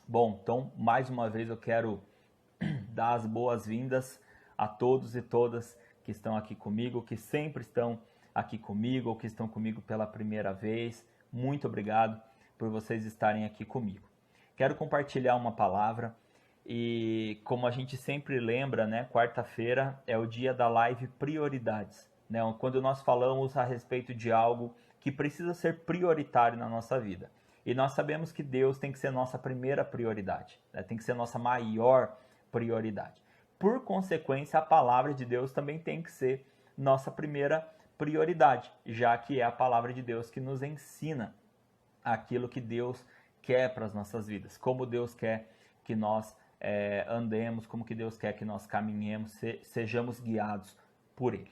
Bom, então mais uma vez eu quero dar as boas-vindas a todos e todas que estão aqui comigo, que sempre estão aqui comigo ou que estão comigo pela primeira vez. Muito obrigado por vocês estarem aqui comigo. Quero compartilhar uma palavra e, como a gente sempre lembra, né, quarta-feira é o dia da live Prioridades, né, quando nós falamos a respeito de algo que precisa ser prioritário na nossa vida. E nós sabemos que Deus tem que ser nossa primeira prioridade, né, tem que ser nossa maior prioridade. Por consequência, a palavra de Deus também tem que ser nossa primeira prioridade, já que é a palavra de Deus que nos ensina aquilo que Deus quer para as nossas vidas, como Deus quer que nós andemos, como que Deus quer que nós caminhemos, sejamos guiados por Ele.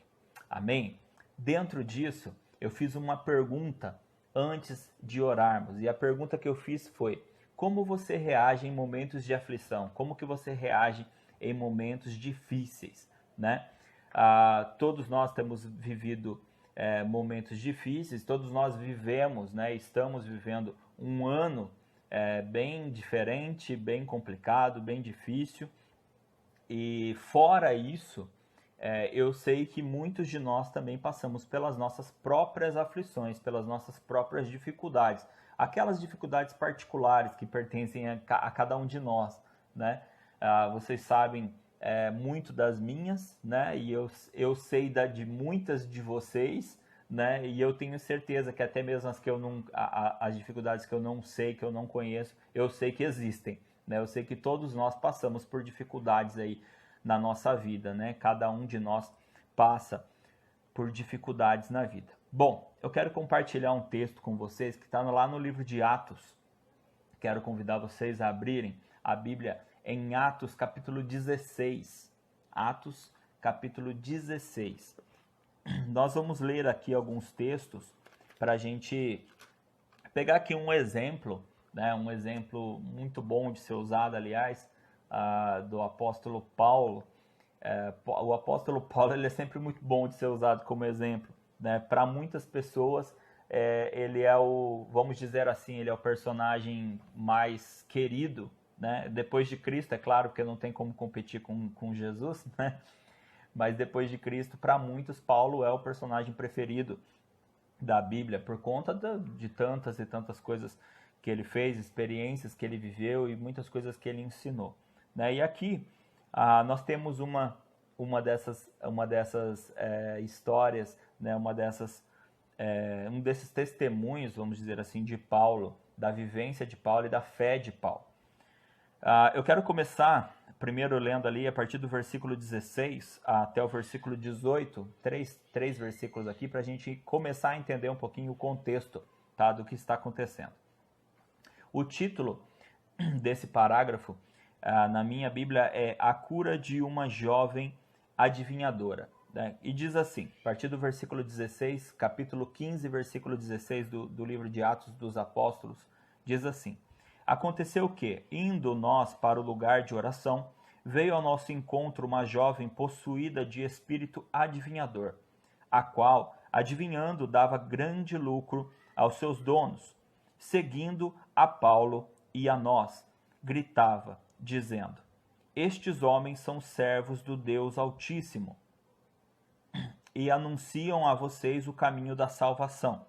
Amém? Dentro disso, eu fiz uma pergunta antes de orarmos, e a pergunta que eu fiz foi: como você reage em momentos de aflição? Como que você reage em momentos difíceis, né? Todos nós temos vivido momentos difíceis, todos nós vivemos, né? Estamos vivendo um ano bem diferente, bem complicado, bem difícil. E fora isso, eu sei que muitos de nós também passamos pelas nossas próprias aflições, pelas nossas próprias dificuldades, aquelas dificuldades particulares que pertencem a cada um de nós, né? Vocês sabem muito das minhas, né? E eu sei de muitas de vocês, né? E eu tenho certeza que até mesmo as que eu não, as dificuldades que eu não sei, que eu não conheço, eu sei que existem, né? Eu sei que todos nós passamos por dificuldades aí na nossa vida, né? Cada um de nós passa por dificuldades na vida. Bom, eu quero compartilhar um texto com vocês que está lá no livro de Atos. Quero convidar vocês a abrirem a Bíblia em Atos capítulo 16. Atos capítulo 16. Nós vamos ler aqui alguns textos para a gente pegar aqui um exemplo, né? Um exemplo muito bom de ser usado, aliás, do apóstolo Paulo. O apóstolo Paulo ele é sempre muito bom de ser usado como exemplo, né? Para muitas pessoas, ele é vamos dizer assim, ele é o personagem mais querido, né? Depois de Cristo, é claro, porque não tem como competir com Jesus, né? Mas depois de Cristo, para muitos, Paulo é o personagem preferido da Bíblia por conta de tantas e tantas coisas que ele fez, experiências que ele viveu e muitas coisas que ele ensinou, né? E aqui nós temos uma dessas histórias, né? Um desses testemunhos, vamos dizer assim, de Paulo, da vivência de Paulo e da fé de Paulo. Eu quero começar primeiro lendo ali a partir do versículo 16 até o versículo 18, três versículos aqui, para a gente começar a entender um pouquinho o contexto, tá, do que está acontecendo. O título desse parágrafo, na minha Bíblia, é A Cura de uma Jovem Adivinhadora, né? E diz assim, a partir do versículo 16, capítulo 15, versículo 16 do livro de Atos dos Apóstolos, diz assim: Aconteceu que, indo nós para o lugar de oração, veio ao nosso encontro uma jovem possuída de espírito adivinhador, a qual, adivinhando, dava grande lucro aos seus donos. Seguindo a Paulo e a nós, gritava, dizendo: Estes homens são servos do Deus Altíssimo e anunciam a vocês o caminho da salvação.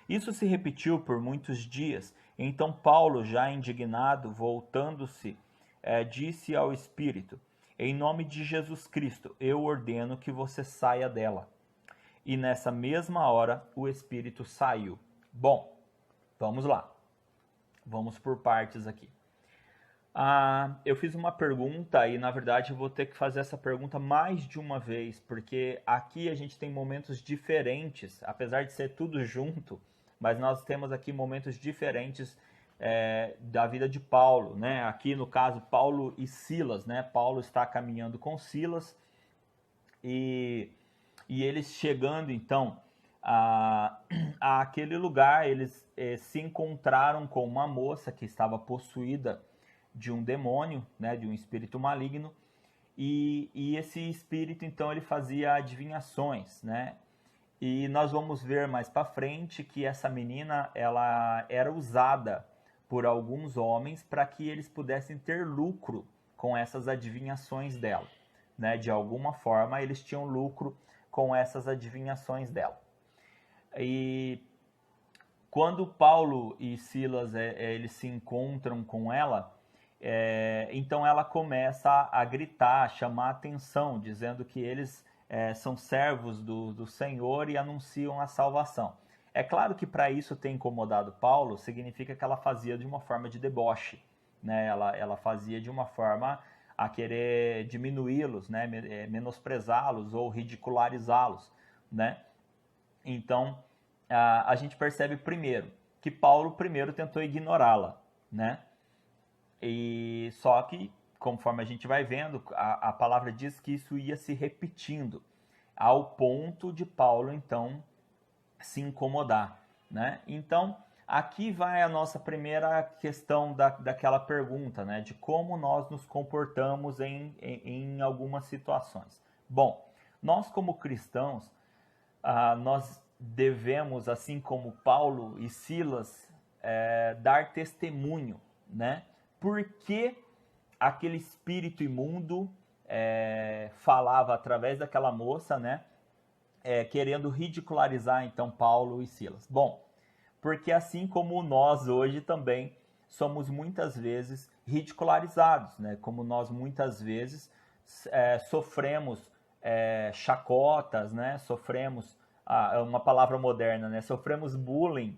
Isso se repetiu por muitos dias. Então Paulo, já indignado, voltando-se, disse ao Espírito: Em nome de Jesus Cristo, eu ordeno que você saia dela. E nessa mesma hora o Espírito saiu. Bom, vamos lá. Vamos por partes aqui. Eu fiz uma pergunta e, na verdade, eu vou ter que fazer essa pergunta mais de uma vez, porque aqui a gente tem momentos diferentes, apesar de ser tudo junto, mas nós temos aqui momentos diferentes da vida de Paulo, né? Aqui, no caso, Paulo e Silas, né? Paulo está caminhando com Silas e eles chegando, então, àquele lugar, eles se encontraram com uma moça que estava possuída de um demônio, né, de um espírito maligno, e esse espírito, então, ele fazia adivinhações, né? E nós vamos ver mais para frente que essa menina, ela era usada por alguns homens para que eles pudessem ter lucro com essas adivinhações dela, né? De alguma forma eles tinham lucro com essas adivinhações dela. E quando Paulo e Silas eles se encontram com ela, então ela começa a gritar, a chamar a atenção, dizendo que eles são servos do Senhor e anunciam a salvação. É claro que para isso ter incomodado Paulo, significa que ela fazia de uma forma de deboche, né? Ela fazia de uma forma a querer diminuí-los, né? Menosprezá-los ou ridicularizá-los, né? Então, a gente percebe primeiro que Paulo primeiro tentou ignorá-la, né? E só que, conforme a gente vai vendo, a palavra diz que isso ia se repetindo, ao ponto de Paulo, então, se incomodar, né? Então, aqui vai a nossa primeira questão daquela pergunta, né? De como nós nos comportamos em algumas situações. Bom, nós como cristãos, nós devemos, assim como Paulo e Silas, dar testemunho, né? Porque aquele espírito imundo falava através daquela moça, né? Querendo ridicularizar então Paulo e Silas. Bom, porque assim como nós hoje também somos muitas vezes ridicularizados, né? Como nós muitas vezes sofremos chacotas, né? Sofremos, uma palavra moderna, né? Sofremos bullying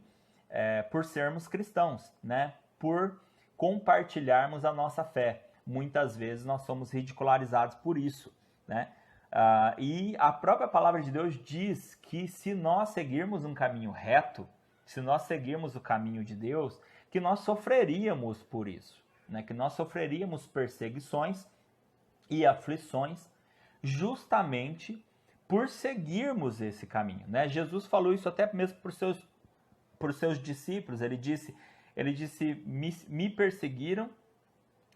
por sermos cristãos, né? Por compartilharmos a nossa fé. Muitas vezes nós somos ridicularizados por isso, né? E a própria palavra de Deus diz que se nós seguirmos um caminho reto, se nós seguirmos o caminho de Deus, que nós sofreríamos por isso, né? Que nós sofreríamos perseguições e aflições justamente por seguirmos esse caminho, né? Jesus falou isso até mesmo para os seus discípulos. Ele disse, me perseguiram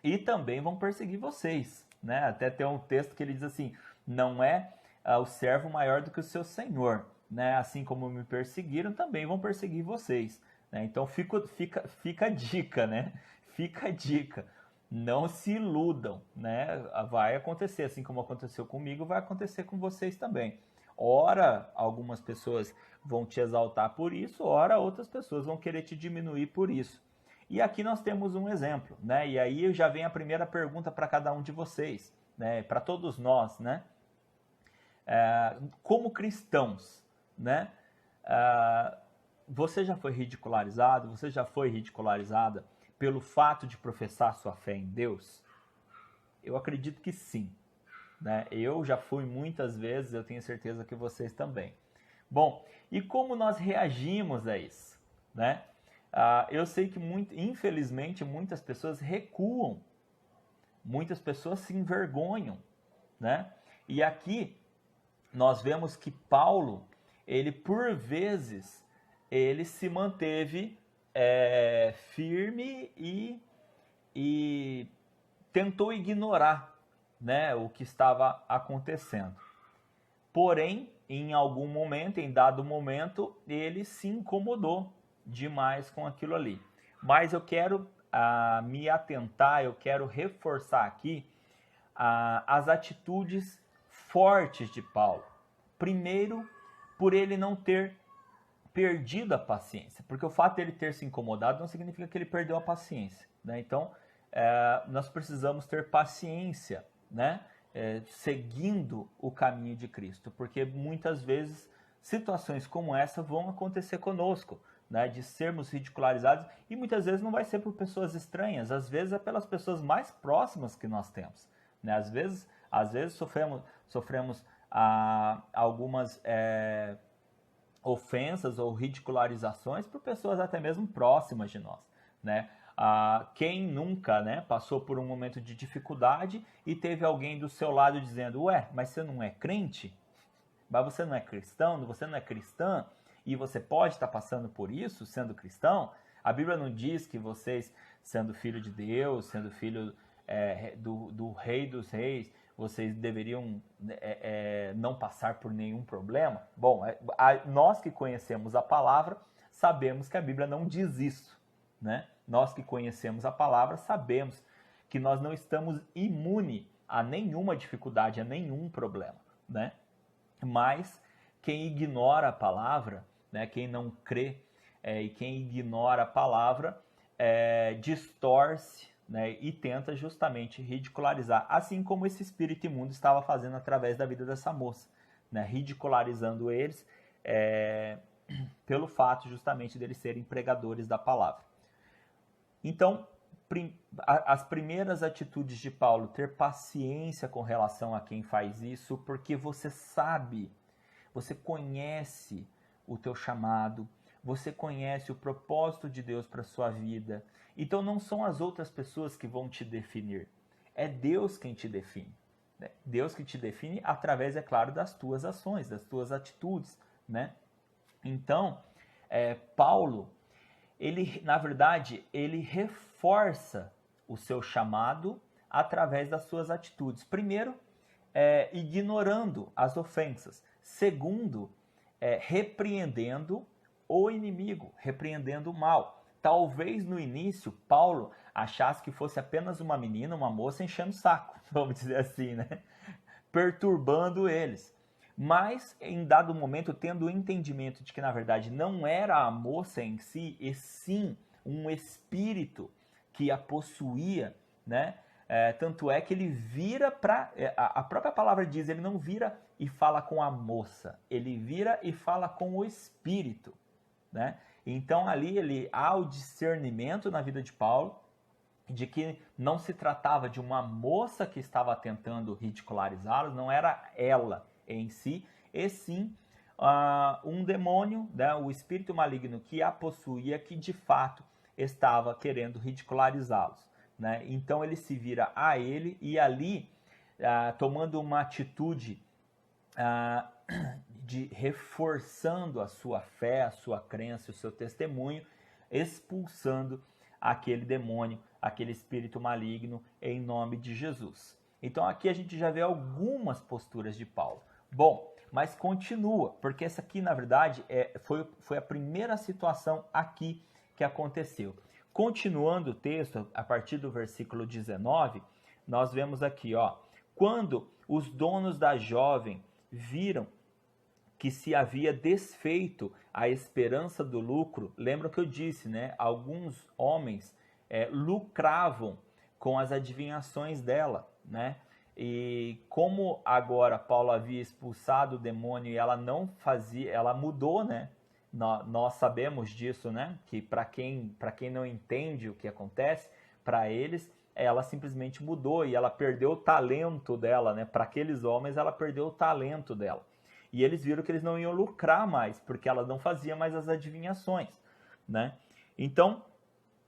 e também vão perseguir vocês, né? Até tem um texto que ele diz assim, não é o servo maior do que o seu senhor, né? Assim como me perseguiram, também vão perseguir vocês, né? Então fica a dica, né? Fica a dica. Não se iludam, né? Vai acontecer, assim como aconteceu comigo, vai acontecer com vocês também. Ora, algumas pessoas vão te exaltar por isso, ora, outras pessoas vão querer te diminuir por isso. E aqui nós temos um exemplo, né? E aí já vem a primeira pergunta para cada um de vocês, né? Para todos nós, né? Como cristãos, né? Você já foi ridicularizado? Você já foi ridicularizada pelo fato de professar sua fé em Deus? Eu acredito que sim, né? Eu já fui muitas vezes, eu tenho certeza que vocês também. Bom, e como nós reagimos a isso, né? Eu sei que, infelizmente, muitas pessoas recuam, muitas pessoas se envergonham, né? E aqui nós vemos que Paulo, ele por vezes, ele se manteve firme e tentou ignorar, né, o que estava acontecendo. Porém, em algum momento, em dado momento, ele se incomodou demais com aquilo ali. Mas eu quero me atentar, eu quero reforçar aqui as atitudes fortes de Paulo. Primeiro, por ele não ter perdido a paciência, porque o fato de ele ter se incomodado não significa que ele perdeu a paciência, né? Então, nós precisamos ter paciência, né? Seguindo o caminho de Cristo, porque muitas vezes situações como essa vão acontecer conosco, né? De sermos ridicularizados, e muitas vezes não vai ser por pessoas estranhas, às vezes é pelas pessoas mais próximas que nós temos, né? Às vezes sofremos algumas ofensas ou ridicularizações por pessoas até mesmo próximas de nós, né? Quem nunca, né, passou por um momento de dificuldade e teve alguém do seu lado dizendo, ué, mas você não é crente? Mas você não é cristão? Você não é cristã? E você pode estar passando por isso sendo cristão? A Bíblia não diz que vocês, sendo filho de Deus, sendo filho do Rei dos Reis, vocês deveriam não passar por nenhum problema? Bom, nós que conhecemos a palavra, sabemos que a Bíblia não diz isso, né? Nós que conhecemos a palavra sabemos que nós não estamos imunes a nenhuma dificuldade, a nenhum problema, né? Mas quem ignora a palavra, né, quem não crê e quem ignora a palavra, distorce, né, e tenta justamente ridicularizar, assim como esse espírito imundo estava fazendo através da vida dessa moça, né, ridicularizando eles pelo fato justamente deles serem pregadores da palavra. Então, as primeiras atitudes de Paulo, ter paciência com relação a quem faz isso, porque você sabe, você conhece o teu chamado, você conhece o propósito de Deus para a sua vida. Então não são as outras pessoas que vão te definir, é Deus quem te define. Né? Deus que te define através, é claro, das tuas ações, das tuas atitudes. Né? Então, Paulo, ele, na verdade, ele reforça o seu chamado através das suas atitudes. Primeiro, ignorando as ofensas. Segundo, repreendendo o inimigo, repreendendo o mal. Talvez no início Paulo achasse que fosse apenas uma menina, uma moça enchendo o saco, vamos dizer assim, né? Perturbando eles. Mas, em dado momento, tendo o entendimento de que, na verdade, não era a moça em si, e sim um espírito que a possuía, né? Tanto é que ele vira para... a própria palavra diz, ele não vira e fala com a moça, ele vira e fala com o espírito, né? Então, ali há o discernimento na vida de Paulo, de que não se tratava de uma moça que estava tentando ridicularizá-los, não era ela em si, e sim um demônio, né, o espírito maligno que a possuía, que de fato estava querendo ridicularizá-los. Né? Então ele se vira a ele e ali, tomando uma atitude de reforçando a sua fé, a sua crença, o seu testemunho, expulsando aquele demônio, aquele espírito maligno, em nome de Jesus. Então aqui a gente já vê algumas posturas de Paulo. Bom, mas continua, porque essa aqui, na verdade, foi a primeira situação aqui que aconteceu. Continuando o texto, a partir do versículo 19, nós vemos aqui, ó, quando os donos da jovem viram que se havia desfeito a esperança do lucro, lembra que eu disse, né? Alguns homens lucravam com as adivinhações dela, né? E como agora Paulo havia expulsado o demônio e ela não fazia, ela mudou, né? Nós sabemos disso, né? Que para quem não entende o que acontece, para eles, ela simplesmente mudou e ela perdeu o talento dela, né? Para aqueles homens, ela perdeu o talento dela. E eles viram que eles não iam lucrar mais, porque ela não fazia mais as adivinhações, né? Então,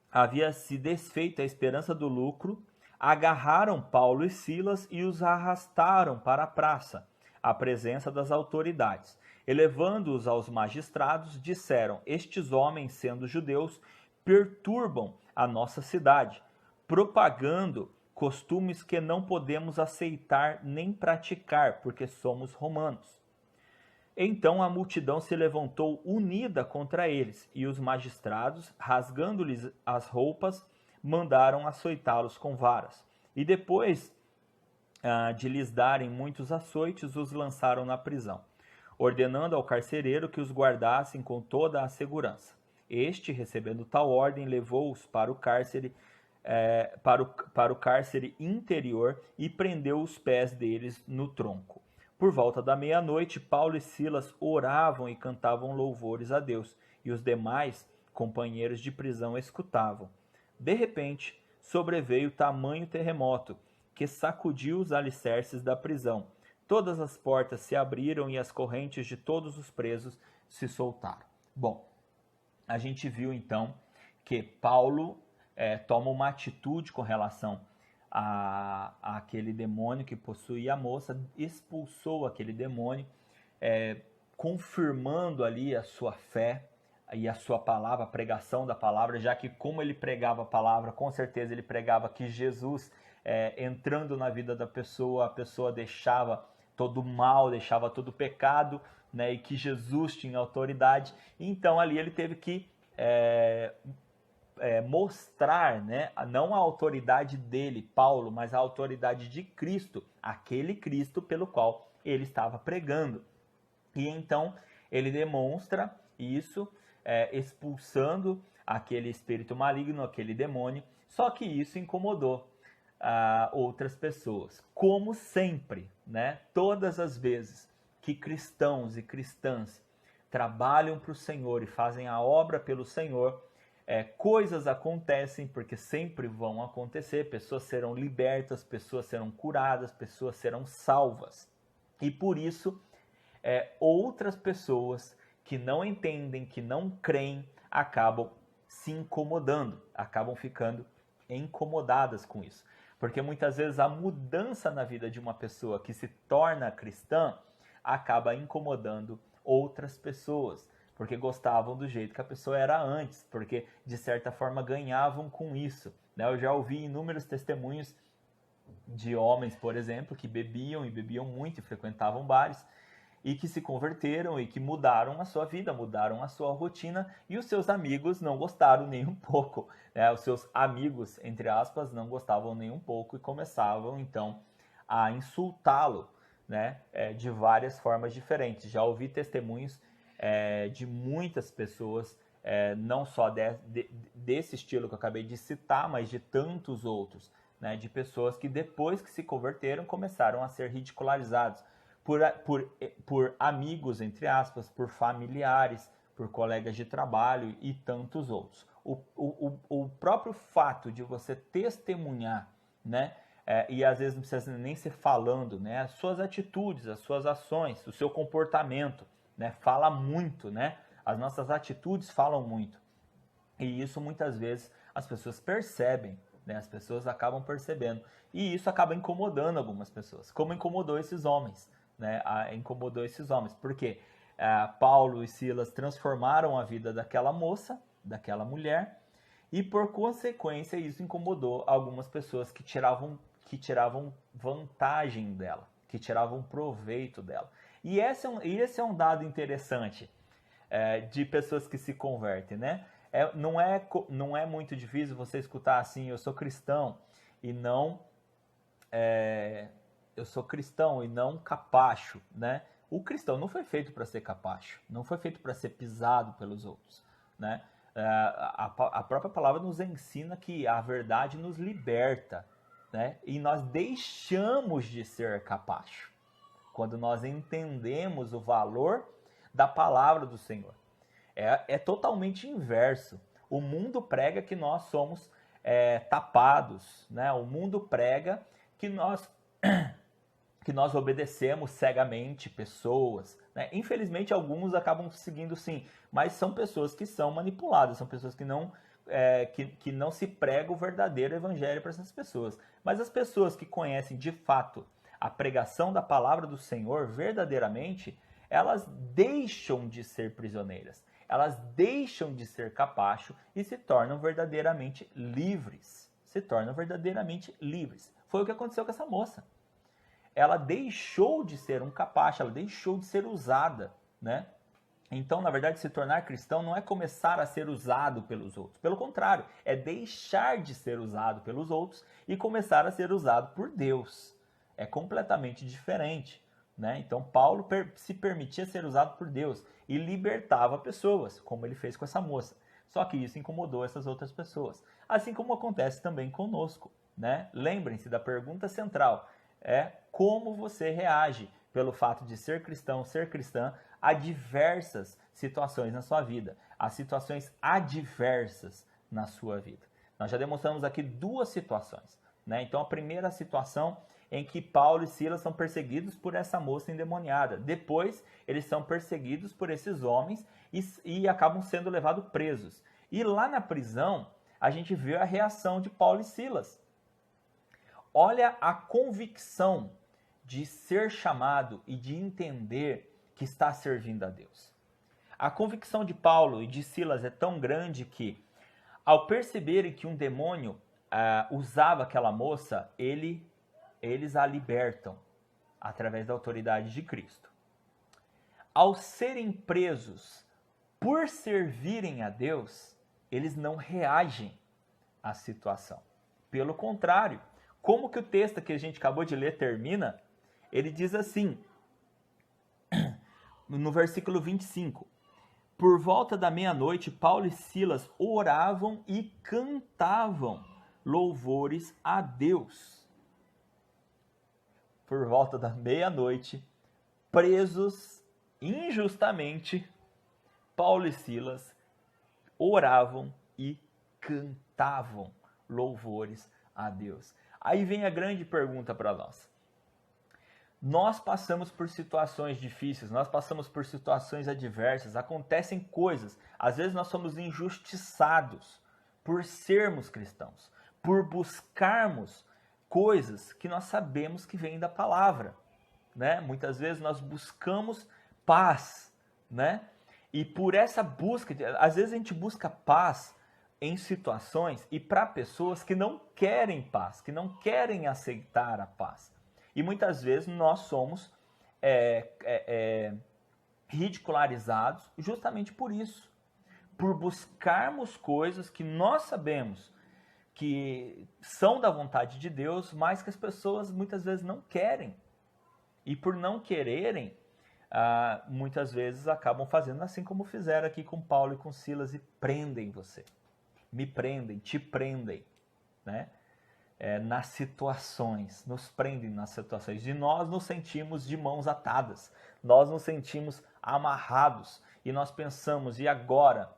havia se desfeito a esperança do lucro, agarraram Paulo e Silas e os arrastaram para a praça, à presença das autoridades. Elevando-os aos magistrados, disseram: estes homens, sendo judeus, perturbam a nossa cidade, propagando costumes que não podemos aceitar nem praticar, porque somos romanos. Então a multidão se levantou unida contra eles, e os magistrados, rasgando-lhes as roupas, mandaram açoitá-los com varas. E depois de lhes darem muitos açoites, os lançaram na prisão, ordenando ao carcereiro que os guardassem com toda a segurança. Este, recebendo tal ordem, levou-os para o cárcere, para o cárcere interior e prendeu os pés deles no tronco. Por volta da meia-noite, Paulo e Silas oravam e cantavam louvores a Deus, e os demais companheiros de prisão escutavam. De repente, sobreveio tamanho terremoto, que sacudiu os alicerces da prisão. Todas as portas se abriram e as correntes de todos os presos se soltaram. Bom, a gente viu então que Paulo toma uma atitude com relação àquele demônio que possuía a moça, expulsou aquele demônio, confirmando ali a sua fé e a sua palavra, a pregação da palavra, já que como ele pregava a palavra, com certeza ele pregava que Jesus, entrando na vida da pessoa, a pessoa deixava todo o mal, deixava todo o pecado, né, e que Jesus tinha autoridade. Então ali ele teve que mostrar, né, não a autoridade dele, Paulo, mas a autoridade de Cristo, aquele Cristo pelo qual ele estava pregando. E então ele demonstra isso, expulsando aquele espírito maligno, aquele demônio, só que isso incomodou outras pessoas. Como sempre, né, todas as vezes que cristãos e cristãs trabalham para o Senhor e fazem a obra pelo Senhor, coisas acontecem, porque sempre vão acontecer, pessoas serão libertas, pessoas serão curadas, pessoas serão salvas. E por isso, outras pessoas que não entendem, que não creem, acabam se incomodando, acabam ficando incomodadas com isso. Porque muitas vezes a mudança na vida de uma pessoa que se torna cristã acaba incomodando outras pessoas, porque gostavam do jeito que a pessoa era antes, porque de certa forma ganhavam com isso, né? Eu já ouvi inúmeros testemunhos de homens, por exemplo, que bebiam e bebiam muito e frequentavam bares e que se converteram e que mudaram a sua vida, mudaram a sua rotina, e os seus amigos não gostaram nem um pouco, né? Os seus amigos, entre aspas, não gostavam nem um pouco e começavam então a insultá-lo, né? De várias formas diferentes. Já ouvi testemunhos de muitas pessoas, não só desse estilo que eu acabei de citar, mas de tantos outros, né? De pessoas que depois que se converteram começaram a ser ridicularizados por amigos, entre aspas, por familiares, por colegas de trabalho e tantos outros. O próprio fato de você testemunhar, né? E às vezes não precisa nem ser falando, né? As suas atitudes, as suas ações, o seu comportamento, né? Fala muito, né? As nossas atitudes falam muito. E isso muitas vezes as pessoas percebem, né? As pessoas acabam percebendo. E isso acaba incomodando algumas pessoas, como incomodou esses homens, né? Incomodou esses homens. Por quê? Paulo e Silas transformaram a vida daquela moça, daquela mulher, e por consequência isso incomodou algumas pessoas que tiravam vantagem dela, que tiravam proveito dela. E esse é um dado interessante de pessoas que se convertem, né? Não é muito difícil você escutar assim, eu sou cristão e não capacho, né? O cristão não foi feito para ser capacho, não foi feito para ser pisado pelos outros, né? A própria palavra nos ensina que a verdade nos liberta, né? E nós deixamos de ser capacho quando nós entendemos o valor da palavra do Senhor. É totalmente inverso. O mundo prega que nós somos tapados, né? O mundo prega que nós obedecemos cegamente pessoas, né? Infelizmente alguns acabam seguindo sim, mas são pessoas que são manipuladas, são pessoas que não se prega o verdadeiro evangelho para essas pessoas. Mas as pessoas que conhecem de fato a pregação da palavra do Senhor verdadeiramente, elas deixam de ser prisioneiras, elas deixam de ser capacho e se tornam verdadeiramente livres. Se tornam verdadeiramente livres. Foi o que aconteceu com essa moça. Ela deixou de ser um capacho, ela deixou de ser usada, né? Então, na verdade, se tornar cristão não é começar a ser usado pelos outros. Pelo contrário, é deixar de ser usado pelos outros e começar a ser usado por Deus. É completamente diferente, né? Então, Paulo se permitia ser usado por Deus e libertava pessoas, como ele fez com essa moça. Só que isso incomodou essas outras pessoas. Assim como acontece também conosco, né? Lembrem-se da pergunta central. Como você reage pelo fato de ser cristão, ser cristã, a diversas situações na sua vida, a situações adversas na sua vida. Nós já demonstramos aqui duas situações, né? Então a primeira situação em que Paulo e Silas são perseguidos por essa moça endemoniada. Depois eles são perseguidos por esses homens e acabam sendo levados presos. E lá na prisão a gente vê a reação de Paulo e Silas. Olha a convicção de ser chamado e de entender que está servindo a Deus. A convicção de Paulo e de Silas é tão grande que, ao perceberem que um demônio usava aquela moça, eles a libertam através da autoridade de Cristo. Ao serem presos por servirem a Deus, eles não reagem à situação. Pelo contrário, como que o texto que a gente acabou de ler termina? Ele diz assim, no versículo 25, por volta da meia-noite, Paulo e Silas oravam e cantavam louvores a Deus. Por volta da meia-noite, presos injustamente, Paulo e Silas oravam e cantavam louvores a Deus. Aí vem a grande pergunta para nós. Nós passamos por situações difíceis, nós passamos por situações adversas, acontecem coisas. Às vezes nós somos injustiçados por sermos cristãos, por buscarmos coisas que nós sabemos que vêm da palavra, né? Muitas vezes nós buscamos paz, né? E por essa busca, às vezes a gente busca paz em situações e para pessoas que não querem paz, que não querem aceitar a paz. E muitas vezes nós somos ridicularizados justamente por isso. Por buscarmos coisas que nós sabemos que são da vontade de Deus, mas que as pessoas muitas vezes não querem. E por não quererem, muitas vezes acabam fazendo assim como fizeram aqui com Paulo e com Silas e prendem você. Me prendem, te prendem, né? Nas situações, nos prendem nas situações. E nós nos sentimos de mãos atadas, nós nos sentimos amarrados e nós pensamos, e agora?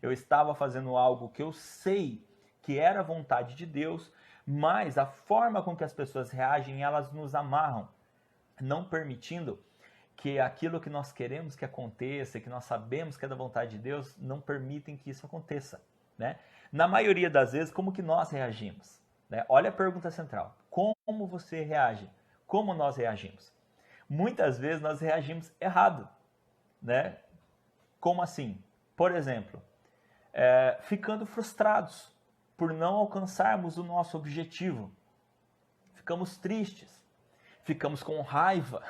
Eu estava fazendo algo que eu sei que era a vontade de Deus, mas a forma com que as pessoas reagem, elas nos amarram, não permitindo que aquilo que nós queremos que aconteça, que nós sabemos que é da vontade de Deus, não permitem que isso aconteça, né? Na maioria das vezes, como que nós reagimos? Né? Olha a pergunta central. Como você reage? Como nós reagimos? Muitas vezes nós reagimos errado, né? Como assim? Por exemplo, ficando frustrados por não alcançarmos o nosso objetivo. Ficamos tristes, ficamos com raiva,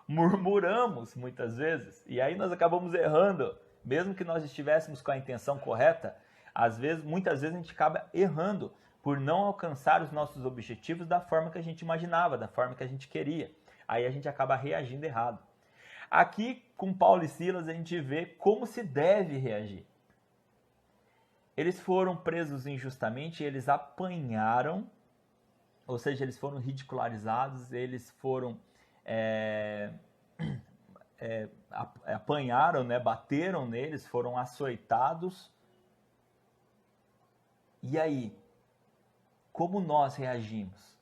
murmuramos muitas vezes, e aí nós acabamos errando, mesmo que nós estivéssemos com a intenção correta, muitas vezes a gente acaba errando por não alcançar os nossos objetivos da forma que a gente imaginava, da forma que a gente queria. Aí a gente acaba reagindo errado. Aqui, com Paulo e Silas, a gente vê como se deve reagir. Eles foram presos injustamente, eles apanharam, ou seja, eles foram ridicularizados, eles foram apanharam, né, bateram neles, foram açoitados. E aí, como nós reagimos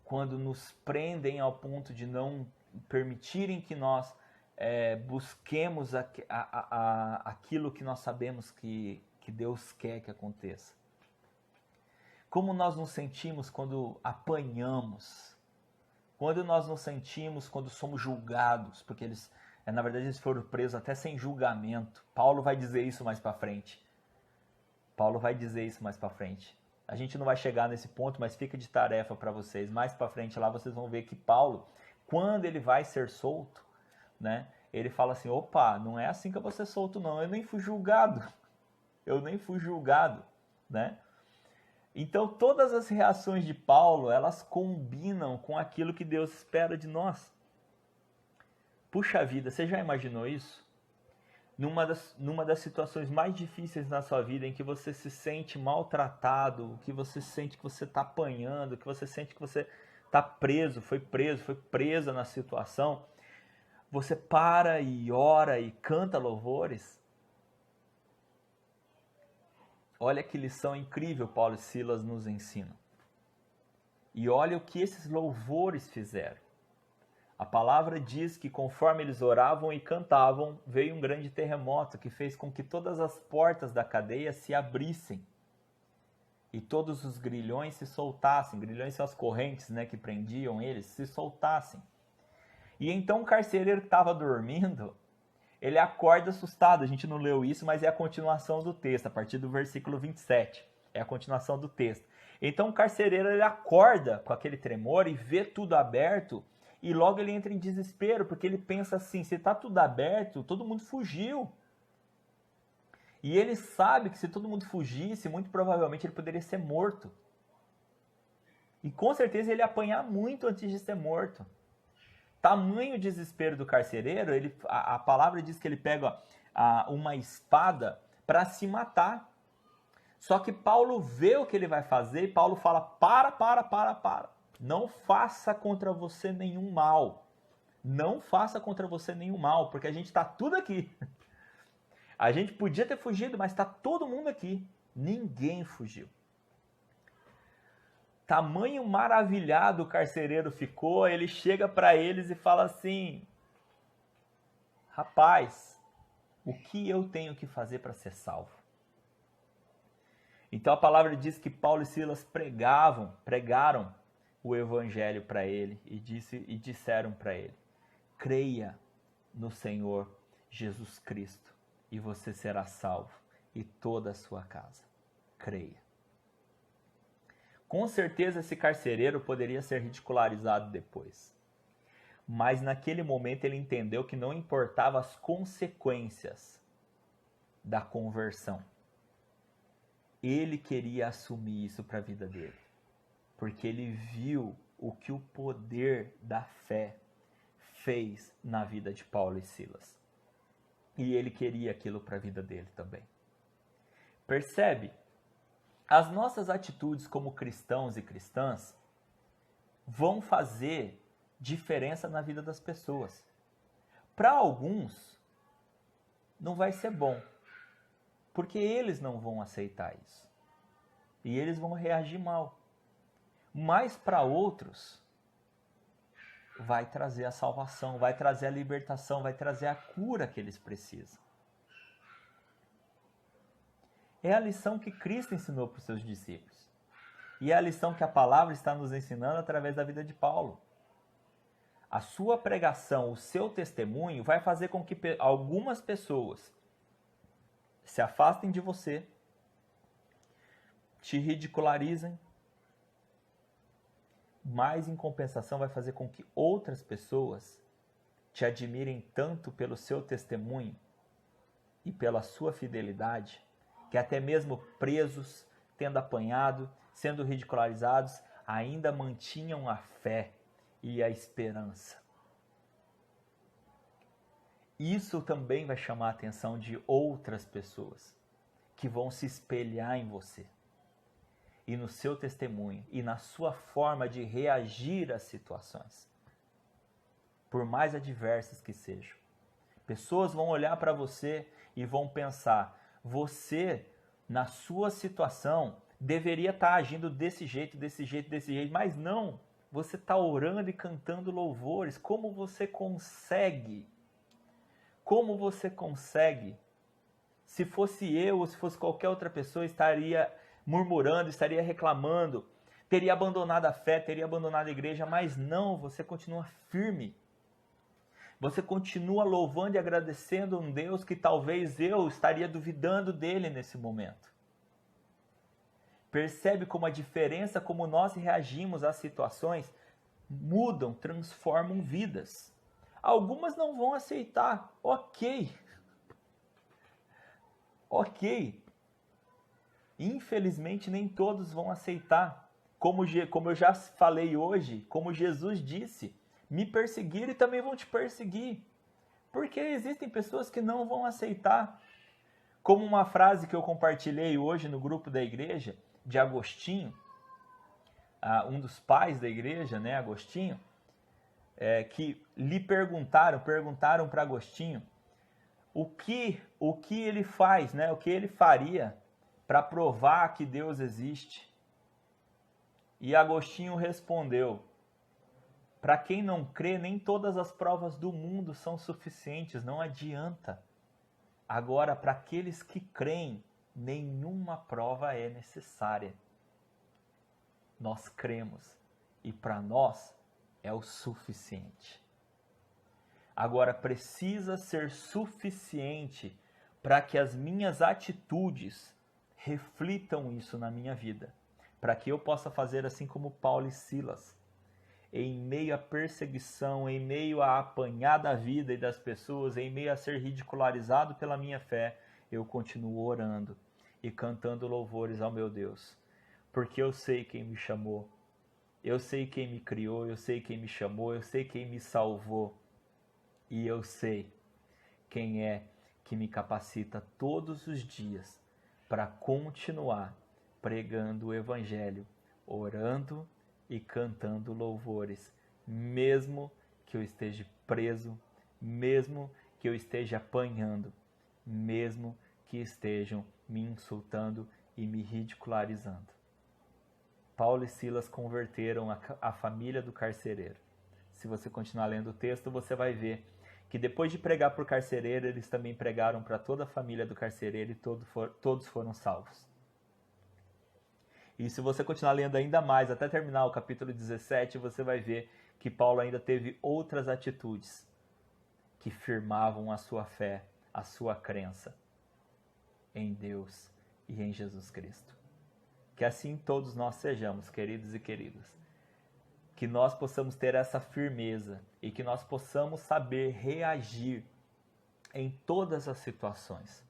quando nos prendem ao ponto de não permitirem que nós busquemos aquilo que nós sabemos que Deus quer que aconteça? Como nós nos sentimos quando apanhamos? Quando nós nos sentimos quando somos julgados? Porque na verdade, eles foram presos até sem julgamento. Paulo vai dizer isso mais para frente. A gente não vai chegar nesse ponto, mas fica de tarefa para vocês. Mais para frente lá vocês vão ver que Paulo, quando ele vai ser solto, né, ele fala assim, opa, não é assim que eu vou ser solto não, eu nem fui julgado, né? Então todas as reações de Paulo, elas combinam com aquilo que Deus espera de nós. Puxa vida, você já imaginou isso? Numa das situações mais difíceis na sua vida, em que você se sente maltratado, que você sente que você está apanhando, que você sente que você está foi presa na situação, você para e ora e canta louvores? Olha que lição incrível Paulo e Silas nos ensinam. E olha o que esses louvores fizeram. A palavra diz que conforme eles oravam e cantavam, veio um grande terremoto que fez com que todas as portas da cadeia se abrissem e todos os grilhões se soltassem. Grilhões são as correntes, né, que prendiam eles, se soltassem. E então o carcereiro que estava dormindo, ele acorda assustado. A gente não leu isso, mas é a continuação do texto, a partir do versículo 27. É a continuação do texto. Então o carcereiro ele acorda com aquele tremor e vê tudo aberto. E logo ele entra em desespero, porque ele pensa assim, se está tudo aberto, todo mundo fugiu. E ele sabe que se todo mundo fugisse, muito provavelmente ele poderia ser morto. E com certeza ele ia apanhar muito antes de ser morto. Tamanho desespero do carcereiro, a palavra diz que ele pega uma espada para se matar. Só que Paulo vê o que ele vai fazer e Paulo fala, para. Não faça contra você nenhum mal. Não faça contra você nenhum mal, porque a gente está tudo aqui. A gente podia ter fugido, mas está todo mundo aqui. Ninguém fugiu. Tamanho maravilhado o carcereiro ficou, ele chega para eles e fala assim, rapaz, o que eu tenho que fazer para ser salvo? Então a palavra diz que Paulo e Silas pregaram o evangelho para ele e disseram para ele, creia no Senhor Jesus Cristo e você será salvo e toda a sua casa. Creia. Com certeza esse carcereiro poderia ser ridicularizado depois. Mas naquele momento ele entendeu que não importava as consequências da conversão. Ele queria assumir isso para a vida dele. Porque ele viu o que o poder da fé fez na vida de Paulo e Silas. E ele queria aquilo para a vida dele também. Percebe? As nossas atitudes como cristãos e cristãs vão fazer diferença na vida das pessoas. Para alguns, não vai ser bom, porque eles não vão aceitar isso. E eles vão reagir mal. Mas para outros, vai trazer a salvação, vai trazer a libertação, vai trazer a cura que eles precisam. É a lição que Cristo ensinou para os seus discípulos. E é a lição que a palavra está nos ensinando através da vida de Paulo. A sua pregação, o seu testemunho, vai fazer com que algumas pessoas se afastem de você, te ridicularizem, mas em compensação vai fazer com que outras pessoas te admirem tanto pelo seu testemunho e pela sua fidelidade, que até mesmo presos, tendo apanhado, sendo ridicularizados, ainda mantinham a fé e a esperança. Isso também vai chamar a atenção de outras pessoas, que vão se espelhar em você, e no seu testemunho, e na sua forma de reagir às situações, por mais adversas que sejam. Pessoas vão olhar para você e vão pensar, você, na sua situação, deveria estar agindo desse jeito, mas não, você está orando e cantando louvores. Como você consegue? Como você consegue? Se fosse eu ou se fosse qualquer outra pessoa, estaria murmurando, estaria reclamando, teria abandonado a fé, teria abandonado a igreja, mas não, você continua firme. Você continua louvando e agradecendo um Deus que talvez eu estaria duvidando dele nesse momento. Percebe como a diferença, como nós reagimos às situações, mudam, transformam vidas. Algumas não vão aceitar, ok. Infelizmente nem todos vão aceitar. Como eu já falei hoje, como Jesus disse, me perseguiram e também vão te perseguir. Porque existem pessoas que não vão aceitar. Como uma frase que eu compartilhei hoje no grupo da igreja, de Agostinho, um dos pais da igreja, né, Agostinho, que lhe perguntaram para Agostinho o que ele faz, né, o que ele faria para provar que Deus existe. E Agostinho respondeu, para quem não crê, nem todas as provas do mundo são suficientes, não adianta. Agora, para aqueles que creem, nenhuma prova é necessária. Nós cremos e para nós é o suficiente. Agora, precisa ser suficiente para que as minhas atitudes reflitam isso na minha vida, para que eu possa fazer assim como Paulo e Silas, em meio à perseguição, em meio a apanhar da vida e das pessoas, em meio a ser ridicularizado pela minha fé, eu continuo orando e cantando louvores ao meu Deus, porque eu sei quem me chamou, eu sei quem me criou, eu sei quem me chamou, eu sei quem me salvou e eu sei quem é que me capacita todos os dias para continuar pregando o Evangelho, orando e cantando louvores, mesmo que eu esteja preso, mesmo que eu esteja apanhando, mesmo que estejam me insultando e me ridicularizando. Paulo e Silas converteram a família do carcereiro. Se você continuar lendo o texto, você vai ver que depois de pregar para o carcereiro, eles também pregaram para toda a família do carcereiro e todos foram salvos. E se você continuar lendo ainda mais, até terminar o capítulo 17, você vai ver que Paulo ainda teve outras atitudes que firmavam a sua fé, a sua crença em Deus e em Jesus Cristo. Que assim todos nós sejamos, queridos e queridas. Que nós possamos ter essa firmeza e que nós possamos saber reagir em todas as situações.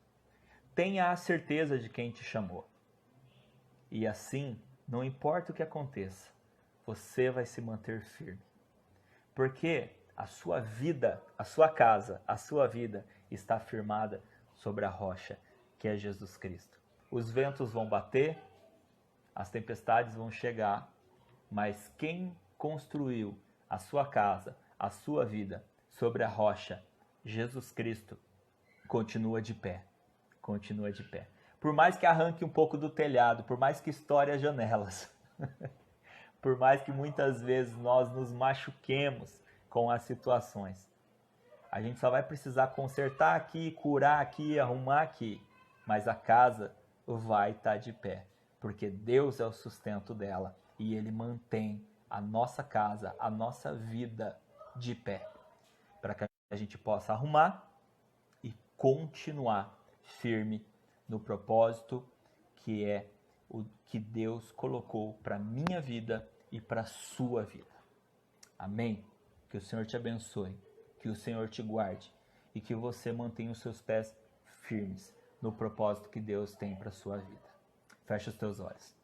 Tenha a certeza de quem te chamou. E assim, não importa o que aconteça, você vai se manter firme. Porque a sua vida, a sua casa, a sua vida está firmada sobre a rocha, que é Jesus Cristo. Os ventos vão bater, as tempestades vão chegar, mas quem construiu a sua casa, a sua vida sobre a rocha, Jesus Cristo, continua de pé. Continua de pé. Por mais que arranque um pouco do telhado, por mais que estoure as janelas, por mais que muitas vezes nós nos machuquemos com as situações, a gente só vai precisar consertar aqui, curar aqui, arrumar aqui, mas a casa vai estar de pé, porque Deus é o sustento dela e Ele mantém a nossa casa, a nossa vida de pé, para que a gente possa arrumar e continuar firme no propósito que é o que Deus colocou para a minha vida e para a sua vida. Amém? Que o Senhor te abençoe, que o Senhor te guarde e que você mantenha os seus pés firmes no propósito que Deus tem para a sua vida. Fecha os teus olhos.